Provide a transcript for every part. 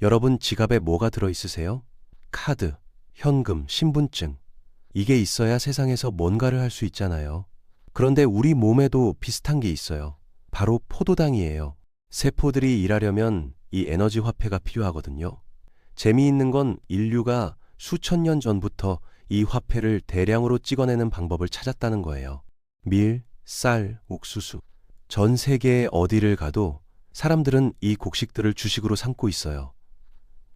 여러분 지갑에 뭐가 들어있으세요? 카드, 현금, 신분증. 이게 있어야 세상에서 뭔가를 할 수 있잖아요. 그런데 우리 몸에도 비슷한 게 있어요. 바로 포도당이에요. 세포들이 일하려면 이 에너지 화폐가 필요하거든요. 재미있는 건 인류가 수천 년 전부터 이 화폐를 대량으로 찍어내는 방법을 찾았다는 거예요. 밀, 쌀, 옥수수. 전 세계 어디를 가도 사람들은 이 곡식들을 주식으로 삼고 있어요.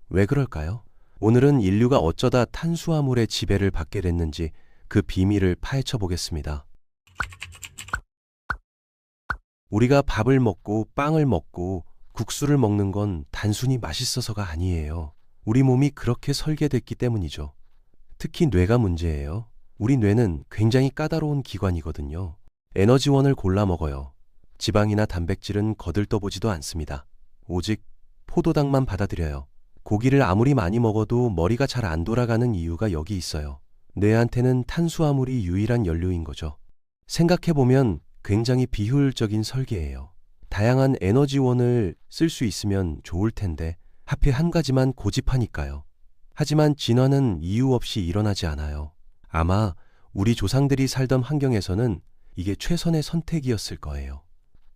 왜 그럴까요? 오늘은 인류가 어쩌다 탄수화물의 지배를 받게 됐는지 그 비밀을 파헤쳐 보겠습니다. 우리가 밥을 먹고 빵을 먹고 국수를 먹는 건 단순히 맛있어서가 아니에요. 우리 몸이 그렇게 설계됐기 때문이죠. 특히 뇌가 문제예요. 우리 뇌는 굉장히 까다로운 기관이거든요. 에너지원을 골라 먹어요. 지방이나 단백질은 거들떠보지도 않습니다. 오직 포도당만 받아들여요. 고기를 아무리 많이 먹어도 머리가 잘 안 돌아가는 이유가 여기 있어요. 뇌한테는 탄수화물이 유일한 연료인 거죠. 생각해보면 굉장히 비효율적인 설계예요. 다양한 에너지원을 쓸 수 있으면 좋을 텐데 하필 한 가지만 고집하니까요. 하지만 진화는 이유 없이 일어나지 않아요. 아마 우리 조상들이 살던 환경에서는 이게 최선의 선택이었을 거예요.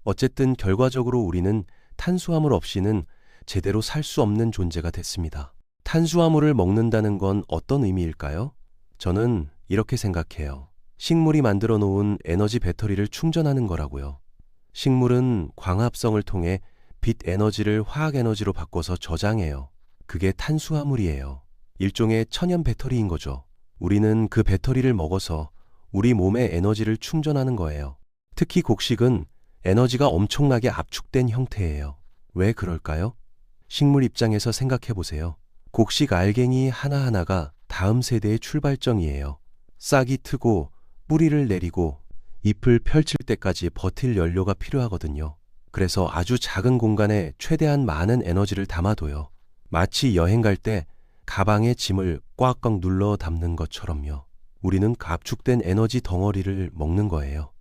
어쨌든 결과적으로 우리는 탄수화물 없이는 제대로 살 수 없는 존재가 됐습니다. 탄수화물을 먹는다는 건 어떤 의미일까요? 저는 이렇게 생각해요. 식물이 만들어 놓은 에너지 배터리를 충전하는 거라고요. 식물은 광합성을 통해 빛 에너지를 화학 에너지로 바꿔서 저장해요. 그게 탄수화물이에요. 일종의 천연 배터리인 거죠. 우리는 그 배터리를 먹어서 우리 몸의 에너지를 충전하는 거예요. 특히 곡식은 에너지가 엄청나게 압축된 형태예요. 왜 그럴까요? 식물 입장에서 생각해 보세요. 곡식 알갱이 하나하나가 다음 세대의 출발점이에요. 싹이 트고 뿌리를 내리고 잎을 펼칠 때까지 버틸 연료가 필요하거든요. 그래서 아주 작은 공간에 최대한 많은 에너지를 담아둬요. 마치 여행 갈 때 가방에 짐을 꽉꽉 눌러 담는 것처럼요. 우리는 압축된 에너지 덩어리를 먹는 거예요.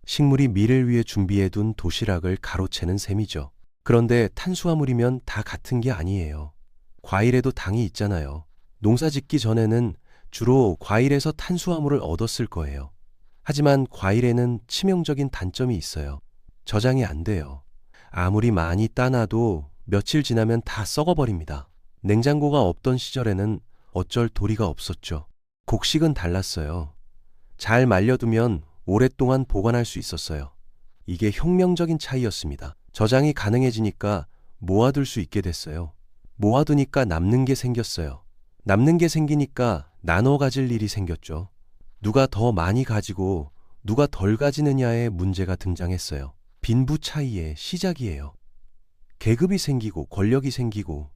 식물이 미래를 위해 준비해둔 도시락을 가로채는 셈이죠. 그런데 탄수화물이면 다 같은 게 아니에요. 과일에도 당이 있잖아요. 농사 짓기 전에는 주로 과일에서 탄수화물을 얻었을 거예요. 하지만 과일에는 치명적인 단점이 있어요. 저장이 안 돼요. 아무리 많이 따놔도 며칠 지나면 다 썩어버립니다. 냉장고가 없던 시절에는 어쩔 도리가 없었죠. 곡식은 달랐어요. 잘 말려두면 오랫동안 보관할 수 있었어요. 이게 혁명적인 차이였습니다. 저장이 가능해지니까 모아둘 수 있게 됐어요. 모아두니까 남는 게 생겼어요. 남는 게 생기니까 나눠 가질 일이 생겼죠. 누가 더 많이 가지고 누가 덜 가지느냐의 문제가 등장했어요. 빈부 차이의 시작이에요. 계급이 생기고 권력이 생기고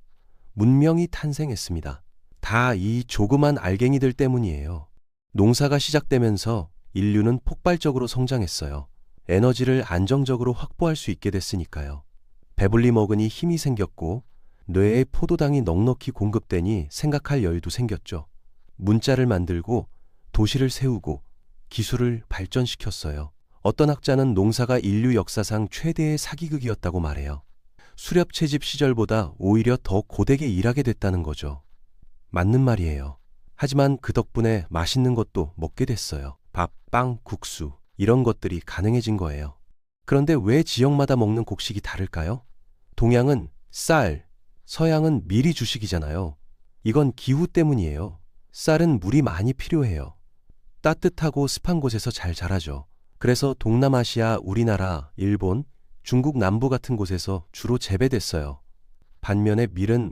문명이 탄생했습니다. 다 이 조그만 알갱이들 때문이에요. 농사가 시작되면서 인류는 폭발적으로 성장했어요. 에너지를 안정적으로 확보할 수 있게 됐으니까요. 배불리 먹으니 힘이 생겼고 뇌에 포도당이 넉넉히 공급되니 생각할 여유도 생겼죠. 문자를 만들고 도시를 세우고 기술을 발전시켰어요. 어떤 학자는 농사가 인류 역사상 최대의 사기극이었다고 말해요. 수렵 채집 시절보다 오히려 더 고되게 일하게 됐다는 거죠. 맞는 말이에요. 하지만 그 덕분에 맛있는 것도 먹게 됐어요. 밥, 빵, 국수 이런 것들이 가능해진 거예요. 그런데 왜 지역마다 먹는 곡식이 다를까요? 동양은 쌀, 서양은 밀이 주식이잖아요. 이건 기후 때문이에요. 쌀은 물이 많이 필요해요. 따뜻하고 습한 곳에서 잘 자라죠. 그래서 동남아시아, 우리나라, 일본, 중국 남부 같은 곳에서 주로 재배됐어요. 반면에 밀은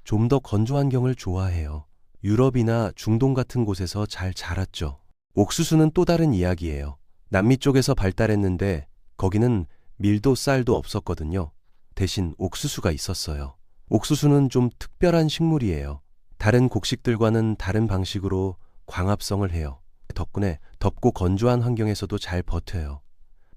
좀 더 건조 환경을 좋아해요. 유럽이나 중동 같은 곳에서 잘 자랐죠. 옥수수는 또 다른 이야기예요. 남미 쪽에서 발달했는데 거기는 밀도 쌀도 없었거든요. 대신 옥수수가 있었어요. 옥수수는 좀 특별한 식물이에요. 다른 곡식들과는 다른 방식으로 광합성을 해요. 덕분에 덥고 건조한 환경에서도 잘 버텨요.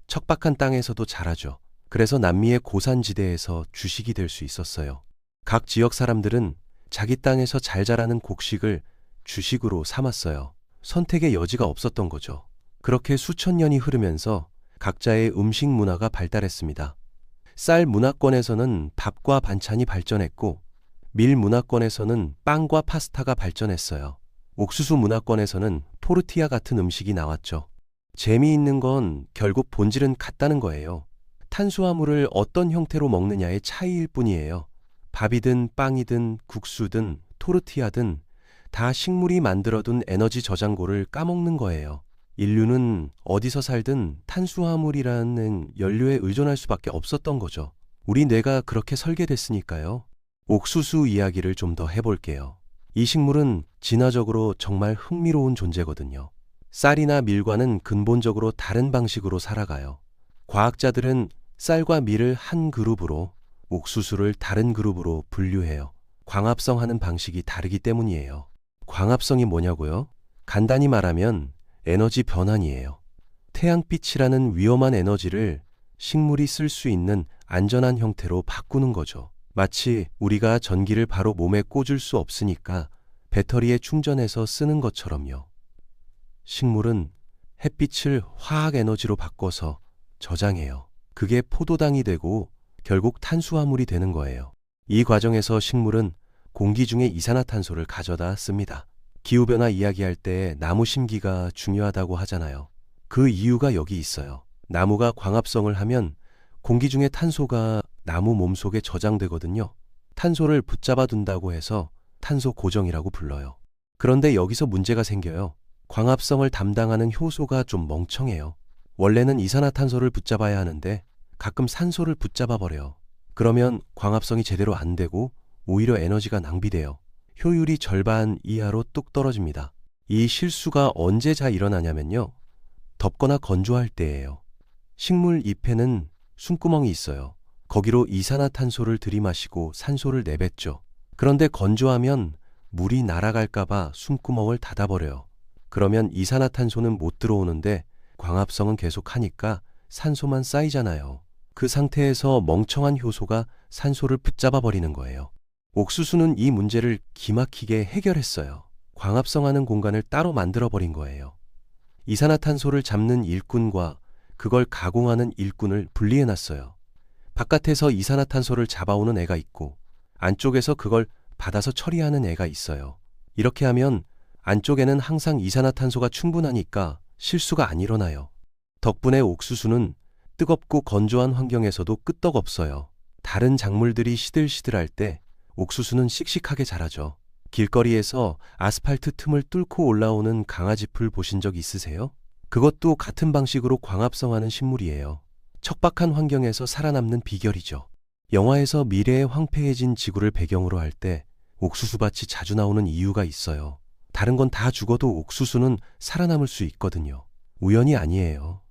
척박한 땅에서도 자라죠. 그래서 남미의 고산지대에서 주식이 될 수 있었어요. 각 지역 사람들은 자기 땅에서 잘 자라는 곡식을 주식으로 삼았어요. 선택의 여지가 없었던 거죠. 그렇게 수천 년이 흐르면서 각자의 음식 문화가 발달했습니다. 쌀 문화권에서는 밥과 반찬이 발전했고 밀 문화권에서는 빵과 파스타가 발전했어요. 옥수수 문화권에서는 토르티아 같은 음식이 나왔죠. 재미있는 건 결국 본질은 같다는 거예요. 탄수화물을 어떤 형태로 먹느냐의 차이일 뿐이에요. 밥이든 빵이든 국수든 토르티아든 다 식물이 만들어둔 에너지 저장고를 까먹는 거예요. 인류는 어디서 살든 탄수화물이라는 연료에 의존할 수밖에 없었던 거죠. 우리 뇌가 그렇게 설계됐으니까요. 옥수수 이야기를 좀 더 해볼게요. 이 식물은 진화적으로 정말 흥미로운 존재거든요. 쌀이나 밀과는 근본적으로 다른 방식으로 살아가요. 과학자들은 쌀과 밀을 한 그룹으로, 옥수수를 다른 그룹으로 분류해요. 광합성하는 방식이 다르기 때문이에요. 광합성이 뭐냐고요? 간단히 말하면 에너지 변환이에요. 태양빛이라는 위험한 에너지를 식물이 쓸 수 있는 안전한 형태로 바꾸는 거죠. 마치 우리가 전기를 바로 몸에 꽂을 수 없으니까 배터리에 충전해서 쓰는 것처럼요. 식물은 햇빛을 화학 에너지로 바꿔서 저장해요. 그게 포도당이 되고 결국 탄수화물이 되는 거예요. 이 과정에서 식물은 공기 중에 이산화탄소를 가져다 씁니다. 기후변화 이야기할 때 나무 심기가 중요하다고 하잖아요. 그 이유가 여기 있어요. 나무가 광합성을 하면 공기 중에 탄소가 나무 몸속에 저장되거든요. 탄소를 붙잡아 둔다고 해서 탄소 고정이라고 불러요. 그런데 여기서 문제가 생겨요. 광합성을 담당하는 효소가 좀 멍청해요. 원래는 이산화탄소를 붙잡아야 하는데 가끔 산소를 붙잡아 버려요. 그러면 광합성이 제대로 안 되고 오히려 에너지가 낭비돼요. 효율이 절반 이하로 뚝 떨어집니다. 이 실수가 언제 잘 일어나냐면요. 덥거나 건조할 때예요. 식물 잎에는 숨구멍이 있어요. 거기로 이산화탄소를 들이마시고 산소를 내뱉죠. 그런데 건조하면 물이 날아갈까봐 숨구멍을 닫아버려요. 그러면 이산화탄소는 못 들어오는데 광합성은 계속하니까 산소만 쌓이잖아요. 그 상태에서 멍청한 효소가 산소를 붙잡아 버리는 거예요. 옥수수는 이 문제를 기막히게 해결했어요. 광합성하는 공간을 따로 만들어 버린 거예요. 이산화탄소를 잡는 일꾼과 그걸 가공하는 일꾼을 분리해 놨어요. 바깥에서 이산화탄소를 잡아오는 애가 있고 안쪽에서 그걸 받아서 처리하는 애가 있어요. 이렇게 하면 안쪽에는 항상 이산화탄소가 충분하니까 실수가 안 일어나요. 덕분에 옥수수는 뜨겁고 건조한 환경에서도 끄떡없어요. 다른 작물들이 시들시들할 때 옥수수는 씩씩하게 자라죠. 길거리에서 아스팔트 틈을 뚫고 올라오는 강아지풀 보신 적 있으세요? 그것도 같은 방식으로 광합성하는 식물이에요. 척박한 환경에서 살아남는 비결이죠. 영화에서 미래의 황폐해진 지구를 배경으로 할 때 옥수수밭이 자주 나오는 이유가 있어요. 다른 건 다 죽어도 옥수수는 살아남을 수 있거든요. 우연이 아니에요.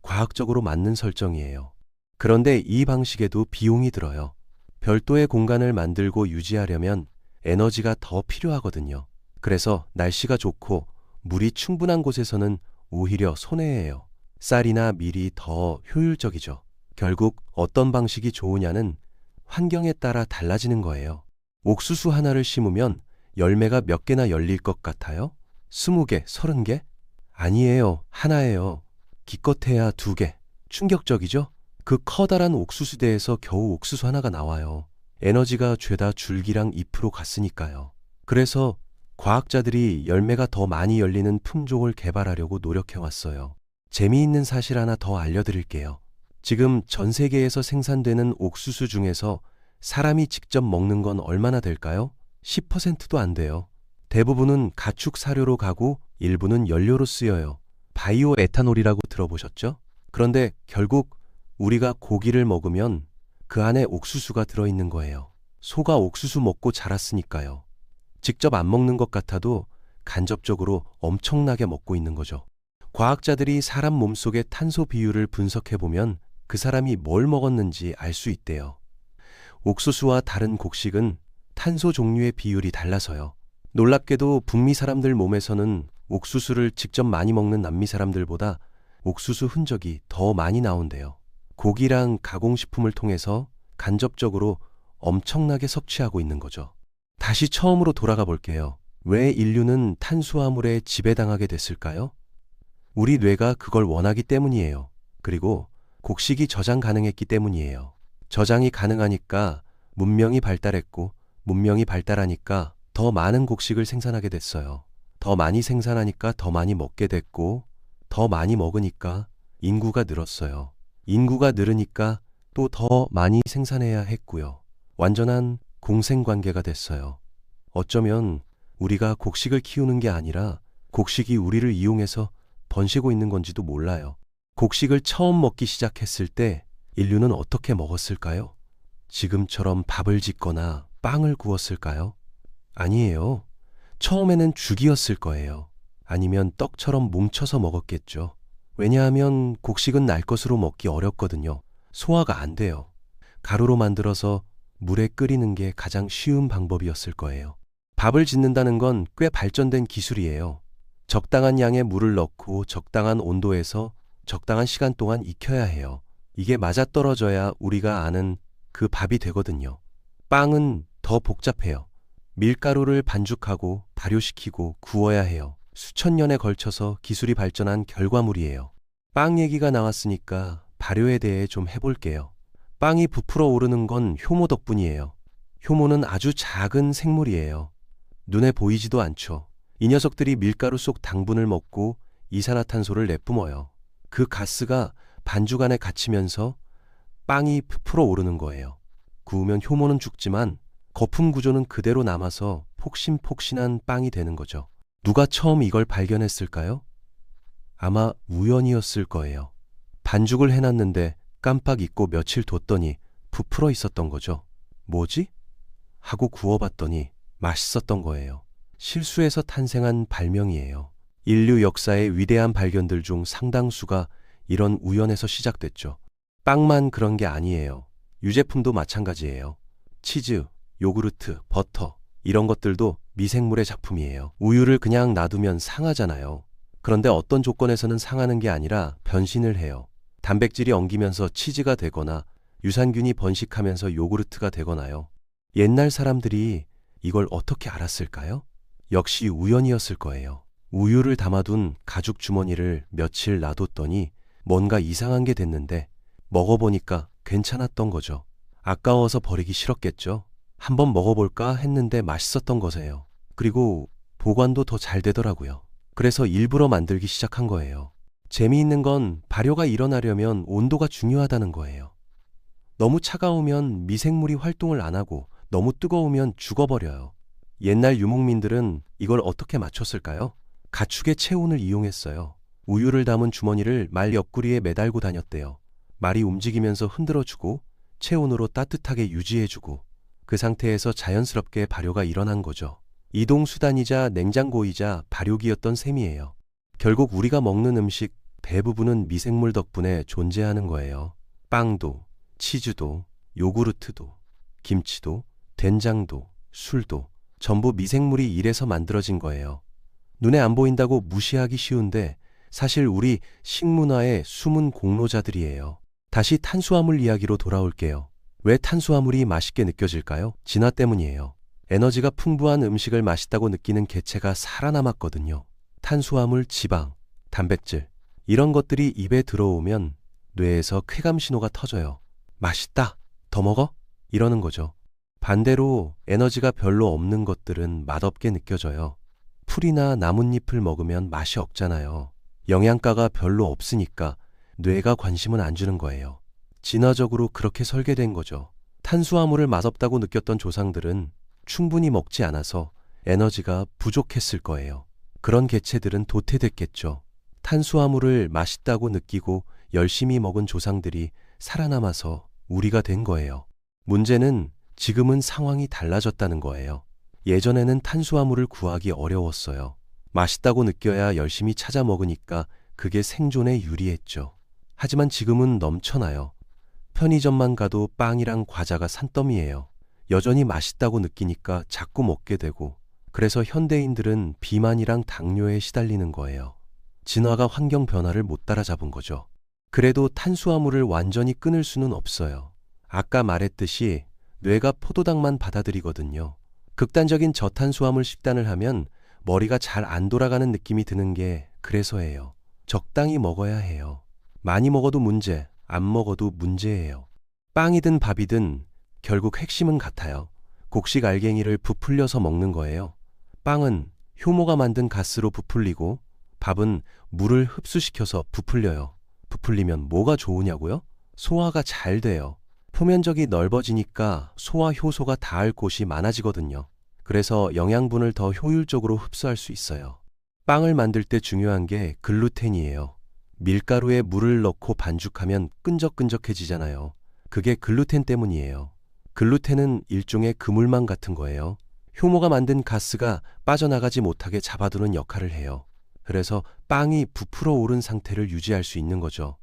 과학적으로 맞는 설정이에요. 그런데 이 방식에도 비용이 들어요. 별도의 공간을 만들고 유지하려면 에너지가 더 필요하거든요. 그래서 날씨가 좋고 물이 충분한 곳에서는 오히려 손해예요. 쌀이나 밀이 더 효율적이죠. 결국 어떤 방식이 좋으냐는 환경에 따라 달라지는 거예요. 옥수수 하나를 심으면 열매가 몇 개나 열릴 것 같아요? 20개, 30개? 아니에요. 하나예요. 기껏해야 2개. 충격적이죠? 그 커다란 옥수수대에서 겨우 옥수수 하나가 나와요. 에너지가 죄다 줄기랑 잎으로 갔으니까요. 그래서 과학자들이 열매가 더 많이 열리는 품종을 개발하려고 노력해왔어요. 재미있는 사실 하나 더 알려드릴게요. 지금 전 세계에서 생산되는 옥수수 중에서 사람이 직접 먹는 건 얼마나 될까요? 10%도 안 돼요. 대부분은 가축 사료로 가고 일부는 연료로 쓰여요. 바이오 에탄올이라고 들어보셨죠? 그런데 결국 우리가 고기를 먹으면 그 안에 옥수수가 들어있는 거예요. 소가 옥수수 먹고 자랐으니까요. 직접 안 먹는 것 같아도 간접적으로 엄청나게 먹고 있는 거죠. 과학자들이 사람 몸속의 탄소 비율을 분석해보면 그 사람이 뭘 먹었는지 알 수 있대요. 옥수수와 다른 곡식은 탄소 종류의 비율이 달라서요. 놀랍게도 북미 사람들 몸에서는 옥수수를 직접 많이 먹는 남미 사람들보다 옥수수 흔적이 더 많이 나온대요. 고기랑 가공식품을 통해서 간접적으로 엄청나게 섭취하고 있는 거죠. 다시 처음으로 돌아가 볼게요. 왜 인류는 탄수화물에 지배당하게 됐을까요? 우리 뇌가 그걸 원하기 때문이에요. 그리고 곡식이 저장 가능했기 때문이에요. 저장이 가능하니까 문명이 발달했고 문명이 발달하니까 더 많은 곡식을 생산하게 됐어요. 더 많이 생산하니까 더 많이 먹게 됐고, 더 많이 먹으니까 인구가 늘었어요. 인구가 늘으니까 또 더 많이 생산해야 했고요. 완전한 공생관계가 됐어요. 어쩌면 우리가 곡식을 키우는 게 아니라 곡식이 우리를 이용해서 번식고 있는 건지도 몰라요. 곡식을 처음 먹기 시작했을 때 인류는 어떻게 먹었을까요? 지금처럼 밥을 짓거나 빵을 구웠을까요? 아니에요. 처음에는 죽이었을 거예요. 아니면 떡처럼 뭉쳐서 먹었겠죠. 왜냐하면 곡식은 날 것으로 먹기 어렵거든요. 소화가 안 돼요. 가루로 만들어서 물에 끓이는 게 가장 쉬운 방법이었을 거예요. 밥을 짓는다는 건 꽤 발전된 기술이에요. 적당한 양의 물을 넣고 적당한 온도에서 적당한 시간 동안 익혀야 해요. 이게 맞아떨어져야 우리가 아는 그 밥이 되거든요. 빵은 더 복잡해요. 밀가루를 반죽하고 발효시키고 구워야 해요. 수천 년에 걸쳐서 기술이 발전한 결과물이에요. 빵 얘기가 나왔으니까 발효에 대해 좀 해볼게요. 빵이 부풀어 오르는 건 효모 덕분이에요. 효모는 아주 작은 생물이에요. 눈에 보이지도 않죠. 이 녀석들이 밀가루 속 당분을 먹고 이산화탄소를 내뿜어요. 그 가스가 반죽 안에 갇히면서 빵이 부풀어 오르는 거예요. 구우면 효모는 죽지만 거품 구조는 그대로 남아서 폭신폭신한 빵이 되는 거죠. 누가 처음 이걸 발견했을까요? 아마 우연이었을 거예요. 반죽을 해놨는데 깜빡 잊고 며칠 뒀더니 부풀어 있었던 거죠. 뭐지? 하고 구워봤더니 맛있었던 거예요. 실수에서 탄생한 발명이에요. 인류 역사의 위대한 발견들 중 상당수가 이런 우연에서 시작됐죠. 빵만 그런 게 아니에요. 유제품도 마찬가지예요. 치즈, 요구르트, 버터 이런 것들도 미생물의 작품이에요. 우유를 그냥 놔두면 상하잖아요. 그런데 어떤 조건에서는 상하는 게 아니라 변신을 해요. 단백질이 엉기면서 치즈가 되거나 유산균이 번식하면서 요구르트가 되거나요. 옛날 사람들이 이걸 어떻게 알았을까요? 역시 우연이었을 거예요. 우유를 담아둔 가죽 주머니를 며칠 놔뒀더니 뭔가 이상한 게 됐는데 먹어보니까 괜찮았던 거죠. 아까워서 버리기 싫었겠죠. 한번 먹어볼까 했는데 맛있었던 거세요. 그리고 보관도 더 잘 되더라고요. 그래서 일부러 만들기 시작한 거예요. 재미있는 건 발효가 일어나려면 온도가 중요하다는 거예요. 너무 차가우면 미생물이 활동을 안 하고 너무 뜨거우면 죽어버려요. 옛날 유목민들은 이걸 어떻게 맞췄을까요? 가축의 체온을 이용했어요. 우유를 담은 주머니를 말 옆구리에 매달고 다녔대요. 말이 움직이면서 흔들어주고 체온으로 따뜻하게 유지해주고 그 상태에서 자연스럽게 발효가 일어난 거죠. 이동수단이자 냉장고이자 발효기였던 셈이에요. 결국 우리가 먹는 음식 대부분은 미생물 덕분에 존재하는 거예요. 빵도, 치즈도, 요구르트도, 김치도, 된장도, 술도 전부 미생물이 일해서 만들어진 거예요. 눈에 안 보인다고 무시하기 쉬운데 사실 우리 식문화의 숨은 공로자들이에요. 다시 탄수화물 이야기로 돌아올게요. 왜 탄수화물이 맛있게 느껴질까요? 진화 때문이에요. 에너지가 풍부한 음식을 맛있다고 느끼는 개체가 살아남았거든요. 탄수화물, 지방, 단백질 이런 것들이 입에 들어오면 뇌에서 쾌감 신호가 터져요. 맛있다. 더 먹어? 이러는 거죠. 반대로 에너지가 별로 없는 것들은 맛없게 느껴져요. 풀이나 나뭇잎을 먹으면 맛이 없잖아요. 영양가가 별로 없으니까 뇌가 관심은 안 주는 거예요. 진화적으로 그렇게 설계된 거죠. 탄수화물을 맛없다고 느꼈던 조상들은 충분히 먹지 않아서 에너지가 부족했을 거예요. 그런 개체들은 도태됐겠죠. 탄수화물을 맛있다고 느끼고 열심히 먹은 조상들이 살아남아서 우리가 된 거예요. 문제는 지금은 상황이 달라졌다는 거예요. 예전에는 탄수화물을 구하기 어려웠어요. 맛있다고 느껴야 열심히 찾아 먹으니까 그게 생존에 유리했죠. 하지만 지금은 넘쳐나요. 편의점만 가도 빵이랑 과자가 산더미예요. 여전히 맛있다고 느끼니까 자꾸 먹게 되고 그래서 현대인들은 비만이랑 당뇨에 시달리는 거예요. 진화가 환경 변화를 못 따라잡은 거죠. 그래도 탄수화물을 완전히 끊을 수는 없어요. 아까 말했듯이 뇌가 포도당만 받아들이거든요. 극단적인 저탄수화물 식단을 하면 머리가 잘 안 돌아가는 느낌이 드는 게 그래서예요. 적당히 먹어야 해요. 많이 먹어도 문제, 안 먹어도 문제예요. 빵이든 밥이든 결국 핵심은 같아요. 곡식 알갱이를 부풀려서 먹는 거예요. 빵은 효모가 만든 가스로 부풀리고 밥은 물을 흡수시켜서 부풀려요. 부풀리면 뭐가 좋으냐고요? 소화가 잘 돼요. 표면적이 넓어지니까 소화 효소가 닿을 곳이 많아지거든요. 그래서 영양분을 더 효율적으로 흡수할 수 있어요. 빵을 만들 때 중요한 게 글루텐이에요. 밀가루에 물을 넣고 반죽하면 끈적끈적해지잖아요. 그게 글루텐 때문이에요. 글루텐은 일종의 그물망 같은 거예요. 효모가 만든 가스가 빠져나가지 못하게 잡아두는 역할을 해요. 그래서 빵이 부풀어 오른 상태를 유지할 수 있는 거죠.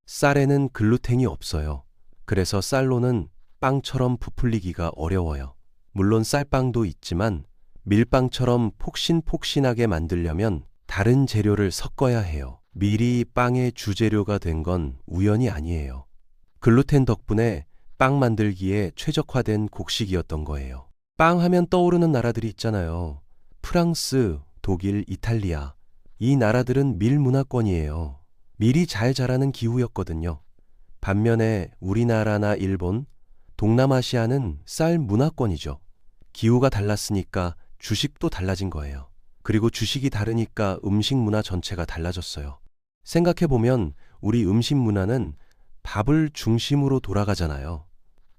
쌀에는 글루텐이 없어요. 그래서 쌀로는 빵처럼 부풀리기가 어려워요. 물론 쌀빵도 있지만 밀빵처럼 폭신폭신하게 만들려면 다른 재료를 섞어야 해요. 밀이 빵의 주재료가 된 건 우연이 아니에요. 글루텐 덕분에 빵 만들기에 최적화된 곡식이었던 거예요. 빵 하면 떠오르는 나라들이 있잖아요. 프랑스, 독일, 이탈리아. 이 나라들은 밀 문화권이에요. 밀이 잘 자라는 기후였거든요. 반면에 우리나라나 일본, 동남아시아는 쌀 문화권이죠. 기후가 달랐으니까 주식도 달라진 거예요. 그리고 주식이 다르니까 음식 문화 전체가 달라졌어요. 생각해보면 우리 음식 문화는 밥을 중심으로 돌아가잖아요.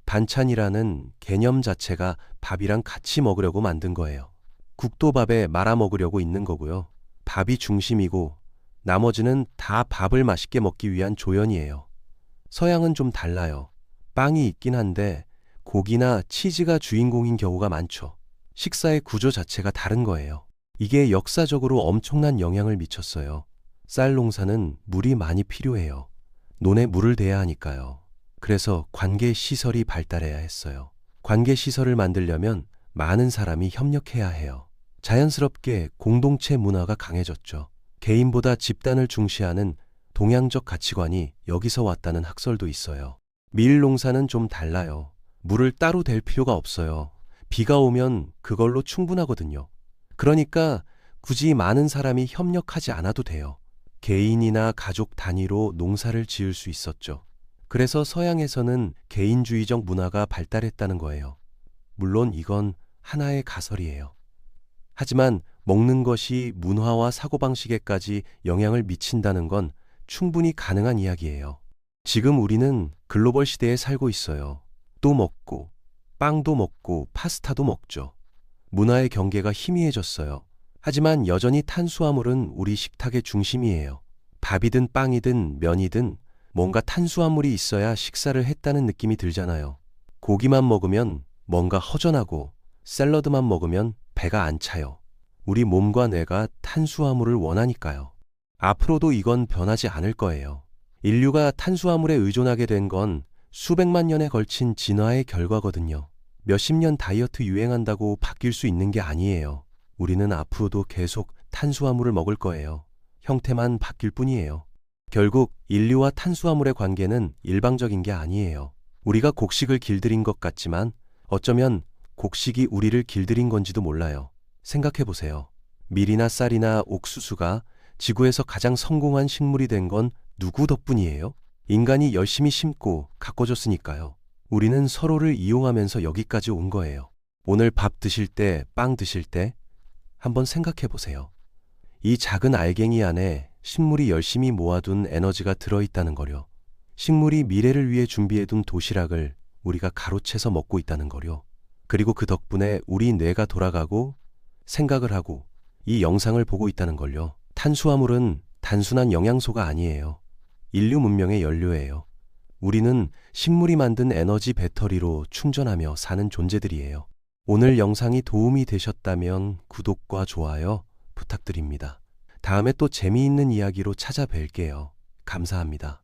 반찬이라는 개념 자체가 밥이랑 같이 먹으려고 만든 거예요. 국도 밥에 말아 먹으려고 있는 거고요. 밥이 중심이고 나머지는 다 밥을 맛있게 먹기 위한 조연이에요. 서양은 좀 달라요. 빵이 있긴 한데 고기나 치즈가 주인공인 경우가 많죠. 식사의 구조 자체가 다른 거예요. 이게 역사적으로 엄청난 영향을 미쳤어요. 쌀 농사는 물이 많이 필요해요. 논에 물을 대야 하니까요. 그래서 관계 시설이 발달해야 했어요. 관계 시설을 만들려면 많은 사람이 협력해야 해요. 자연스럽게 공동체 문화가 강해졌죠. 개인보다 집단을 중시하는 동양적 가치관이 여기서 왔다는 학설도 있어요. 밀 농사는 좀 달라요. 물을 따로 댈 필요가 없어요. 비가 오면 그걸로 충분하거든요. 그러니까 굳이 많은 사람이 협력하지 않아도 돼요. 개인이나 가족 단위로 농사를 지을 수 있었죠. 그래서 서양에서는 개인주의적 문화가 발달했다는 거예요. 물론 이건 하나의 가설이에요. 하지만 먹는 것이 문화와 사고방식에까지 영향을 미친다는 건 충분히 가능한 이야기예요. 지금 우리는 글로벌 시대에 살고 있어요. 또 먹고, 빵도 먹고, 파스타도 먹죠. 문화의 경계가 희미해졌어요. 하지만 여전히 탄수화물은 우리 식탁의 중심이에요. 밥이든 빵이든 면이든 뭔가 탄수화물이 있어야 식사를 했다는 느낌이 들잖아요. 고기만 먹으면 뭔가 허전하고 샐러드만 먹으면 배가 안 차요. 우리 몸과 뇌가 탄수화물을 원하니까요. 앞으로도 이건 변하지 않을 거예요. 인류가 탄수화물에 의존하게 된 건 수백만 년에 걸친 진화의 결과거든요. 몇십 년 다이어트 유행한다고 바뀔 수 있는 게 아니에요. 우리는 앞으로도 계속 탄수화물을 먹을 거예요. 형태만 바뀔 뿐이에요. 결국 인류와 탄수화물의 관계는 일방적인 게 아니에요. 우리가 곡식을 길들인 것 같지만 어쩌면 곡식이 우리를 길들인 건지도 몰라요. 생각해 보세요. 밀이나 쌀이나 옥수수가 지구에서 가장 성공한 식물이 된 건 누구 덕분이에요? 인간이 열심히 심고 가꿔줬으니까요. 우리는 서로를 이용하면서 여기까지 온 거예요. 오늘 밥 드실 때, 빵 드실 때 한번 생각해 보세요. 이 작은 알갱이 안에 식물이 열심히 모아둔 에너지가 들어있다는 거요. 식물이 미래를 위해 준비해둔 도시락을 우리가 가로채서 먹고 있다는 거요. 그리고 그 덕분에 우리 뇌가 돌아가고 생각을 하고 이 영상을 보고 있다는 걸요. 탄수화물은 단순한 영양소가 아니에요. 인류 문명의 연료예요. 우리는 식물이 만든 에너지 배터리로 충전하며 사는 존재들이에요. 오늘 영상이 도움이 되셨다면 구독과 좋아요 부탁드립니다. 다음에 또 재미있는 이야기로 찾아뵐게요. 감사합니다.